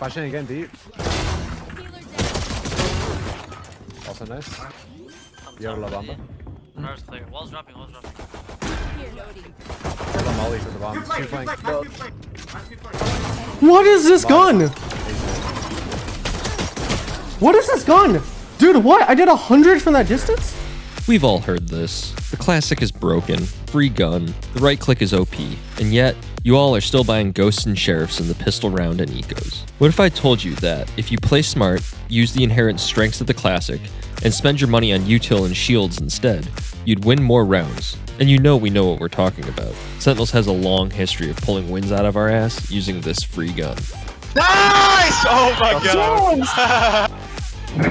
Flashing again deep. Also nice. You have a La Bamba? Car's clear. Wall's dropping, wall's dropping. There's a molly for the bomb. Two flank. What is this gun? What is this gun? Dude, what? I did 100 from that distance? We've all heard this. The classic is broken, free gun, the right click is OP, and yet, you all are still buying ghosts and sheriffs in the pistol round and ecos. What if I told you that, if you play smart, use the inherent strengths of the classic, and spend your money on util and shields instead, you'd win more rounds? And you know we know what we're talking about. Sentinels has a long history of pulling wins out of our ass using this free gun. Nice! Oh my god!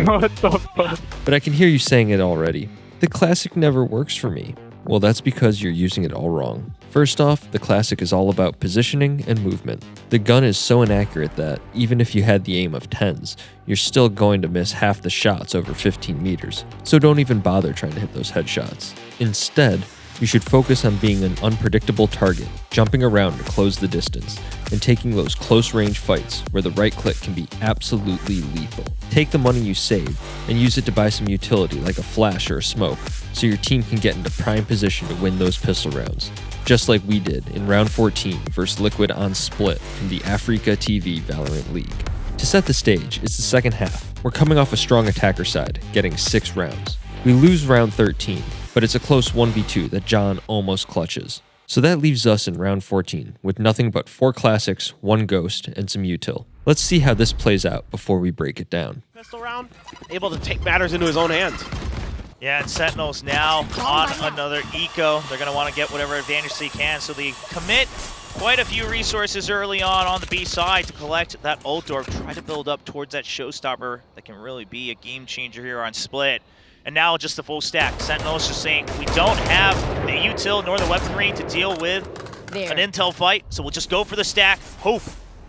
What the fuck? But I can hear you saying it already. The classic never works for me. Well, that's because you're using it all wrong. First off, the classic is all about positioning and movement. The gun is so inaccurate that, even if you had the aim of 10s, you're still going to miss half the shots over 15 meters, so don't even bother trying to hit those headshots. Instead, you should focus on being an unpredictable target, jumping around to close the distance, and taking those close-range fights where the right click can be absolutely lethal. Take the money you save and use it to buy some utility like a flash or a smoke, so your team can get into prime position to win those pistol rounds, just like we did in round 14 versus Liquid on Split from the Africa TV Valorant League. To set the stage, it's the second half. We're coming off a strong attacker side, getting 6 rounds. We lose round 13, but it's a close 1v2 that John almost clutches. So that leaves us in round 14 with nothing but 4 classics, 1 ghost, and some util. Let's see how this plays out before we break it down. Pistol round, able to take matters into his own hands. Yeah, and Sentinels now on another eco. They're going to want to get whatever advantage they can, so they commit quite a few resources early on the B side to collect that ult or try to build up towards that showstopper that can really be a game changer here on Split. And now just the full stack. Sentinels just saying, we don't have the util nor the weaponry to deal with an intel fight, so we'll just go for the stack, hope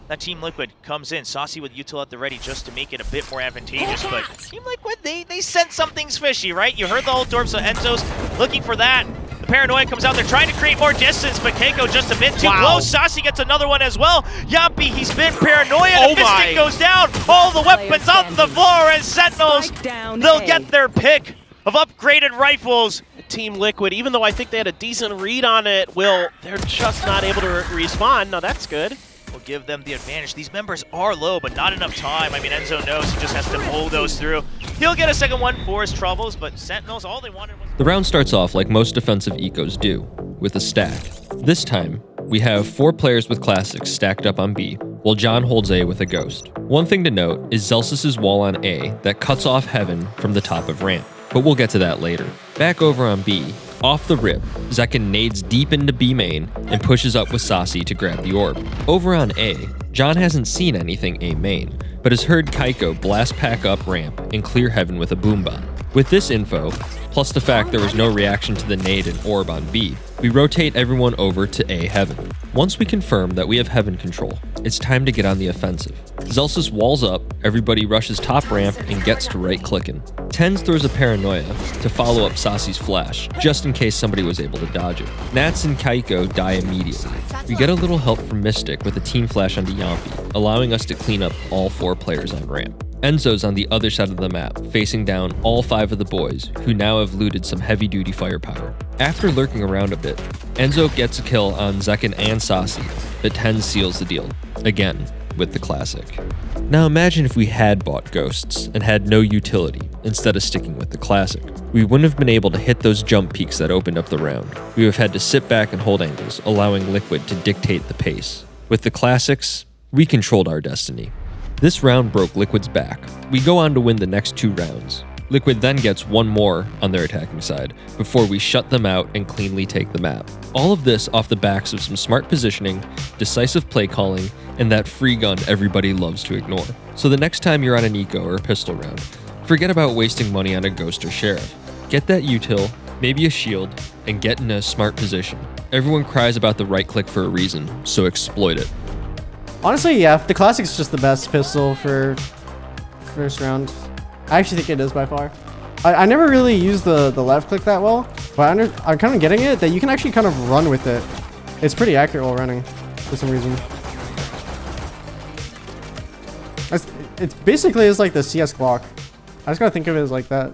that Team Liquid comes in. Saucy with util at the ready just to make it a bit more advantageous, but Team Liquid, they sense something's fishy, right? You heard the ult orb, so Enzo's looking for that. The paranoia comes out there trying to create more distance, but Keiko just a bit too close. Saucy gets another one as well. Yampi, he's been paranoia. The Mystic goes down. All the weapons on the floor, and Sentinels, they'll get their pick of upgraded rifles. Team Liquid, even though I think they had a decent read on it, they're just not able to respond. No, that's good. Will give them the advantage. These members are low, but not enough time. I mean, Enzo knows he just has to pull those through. He'll get a second one for his troubles, but Sentinels, all they wanted was... The round starts off like most defensive ecos do, with a stack. This time, we have 4 players with classics stacked up on B, while John holds A with a ghost. One thing to note is Zelsis' wall on A that cuts off Heaven from the top of ramp, but we'll get to that later. Back over on B, off the rip, Zekin nades deep into B main and pushes up with Saucy to grab the orb. Over on A, John hasn't seen anything A main, but has heard Keiko blast pack up ramp and clear Heaven with a boombot. With this info, plus the fact there was no reaction to the nade and orb on B, we rotate everyone over to A Heaven. Once we confirm that we have Heaven control, it's time to get on the offensive. Zelsis walls up, everybody rushes top ramp and gets to right clicking. Tens throws a paranoia to follow up Saucy's flash, just in case somebody was able to dodge it. Nats and Keiko die immediately. We get a little help from Mystic with a team flash onto Yampi, allowing us to clean up all 4 players on ramp. Enzo's on the other side of the map, facing down all 5 of the boys, who now have looted some heavy-duty firepower. After lurking around a bit, Enzo gets a kill on Zekin and Saucy, but Ten seals the deal, again, with the classic. Now imagine if we had bought ghosts and had no utility instead of sticking with the classic. We wouldn't have been able to hit those jump peaks that opened up the round. We would have had to sit back and hold angles, allowing Liquid to dictate the pace. With the classics, we controlled our destiny. This round broke Liquid's back. We go on to win the next 2 rounds. Liquid then gets 1 more on their attacking side, before we shut them out and cleanly take the map. All of this off the backs of some smart positioning, decisive play calling, and that free gun everybody loves to ignore. So the next time you're on an eco or a pistol round, forget about wasting money on a ghost or sheriff. Get that util, maybe a shield, and get in a smart position. Everyone cries about the right click for a reason, so exploit it. Honestly, yeah, the classic's just the best pistol for first round. I actually think it is by far. I never really used the left click that well, but I'm kind of getting it that you can actually kind of run with it. It's pretty accurate while running for some reason. It's basically it's like the CS Glock. I just gotta think of it as like that.